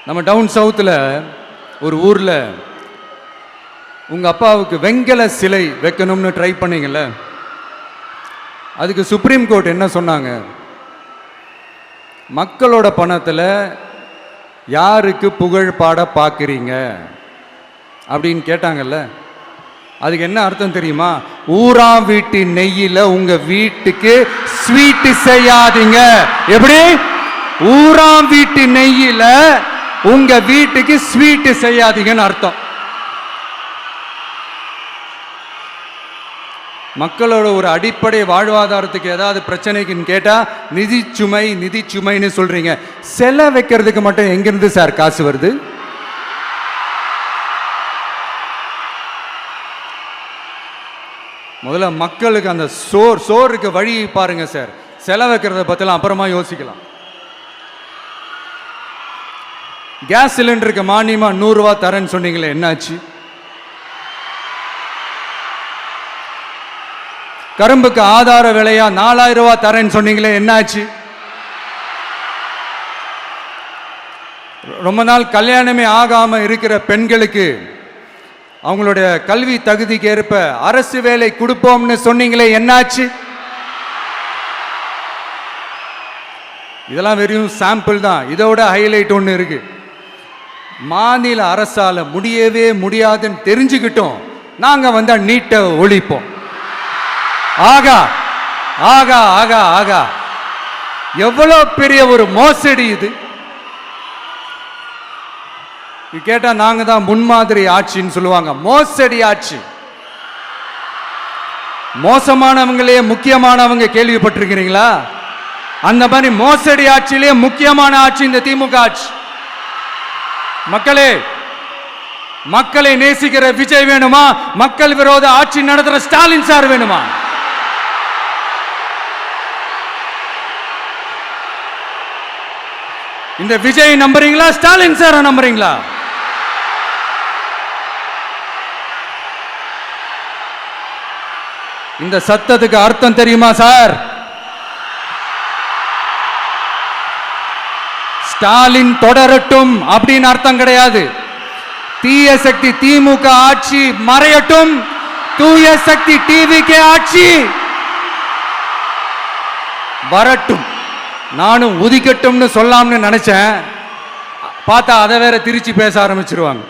நம்ம டவுன் சவுத்தில் ஒரு ஊரில் உங்கள் அப்பாவுக்கு வெங்கல சிலை வைக்கணும்னு ட்ரை பண்ணீங்கல்ல, அதுக்கு சுப்ரீம் கோர்ட் என்ன சொன்னாங்க? மக்களோட பணத்தில் யாருக்கு புகழ் பாட பார்க்குறீங்க அப்படின்னு கேட்டாங்கல்ல. அதுக்கு என்ன அர்த்தம் தெரியுமா? ஊரா வீட்டு நெய்யில் உங்க வீட்டுக்கு ஸ்வீட் செய்யாதீங்க. எப்படி? ஊரா வீட்டு நெய்யில் உங்க வீட்டுக்கு ஸ்வீட் செய்யாதீங்கன்னு அர்த்தம். மக்களோட ஒரு அடிப்படை வாழ்வாதாரத்துக்கு ஏதாவது பிரச்சனைக்குன்னு கேட்டா நிதி சுமைன்னு சொல்றீங்க. செலை வைக்கிறதுக்கு மட்டும் எங்கிருந்து சார் காசு வருது? முதல்ல மக்களுக்கு அந்த சோறுக்கு வழி பாருங்க சார். செலை வைக்கிறத பத்திலாம் அப்புறமா யோசிக்கலாம். கேஸ் சிலிண்டருக்கு மானியமா 100 ரூபா தரேன்னு சொன்னீங்களே, என்னாச்சு? கரும்புக்கு ஆதார விலையா 4000 ரூபாய் தரேன்னு சொன்னீங்களே, என்னாச்சு? ரொம்ப நாள் கல்யாணமே ஆகாம இருக்கிற பெண்களுக்கு அவங்களுடைய கல்வி தகுதிக்கு ஏற்ப அரசு வேலை கொடுப்போம்னு சொன்னீங்களே, என்னாச்சு? இதெல்லாம் வெறும் சாம்பிள் தான். இதோட ஹைலைட் ஒன்று இருக்கு. மாநில அரசால முடியவே முடியாதுன்னு தெரிஞ்சுக்கிட்டோம், நாங்க வந்தா நீட்டை ஒழிப்போம். ஆகா ஆகா ஆகா ஆகா, எவ்வளவு பெரிய ஒரு மோசடி இது! கேட்டா நாங்க தான் முன்மாதிரி ஆட்சின்னு சொல்லுவாங்க. மோசடி ஆட்சி. மோசமானவங்களே முக்கியமானவங்க கேள்விப்பட்டிருக்கிறீங்களா? அந்த மாதிரி மோசடி ஆட்சியிலே முக்கியமான ஆட்சி இந்த திமுக ஆட்சி. மக்களே, மக்களை நேசிக்கிற விஜய் வேணுமா? மக்கள் விரோத ஆட்சி நடத்துற ஸ்டாலின் சார் வேணுமா? இந்த விஜய் நம்புறீங்களா, ஸ்டாலின் சார் நம்புறீங்களா? இந்த சத்தத்துக்கு அர்த்தம் தெரியுமா சார்? ஸ்டாலின் தொடரட்டும் அப்படின்னு அர்த்தம் கிடையாது. தீய சக்தி திமுக ஆட்சி மறையட்டும், தூய சக்தி டிவிக்கு ஆட்சி வரட்டும். நானும் உதிக்கட்டும்னு சொல்லாம்னு நினைச்சேன், பார்த்தா அதை வேற திருச்சி பேச ஆரம்பிச்சிருவாங்க.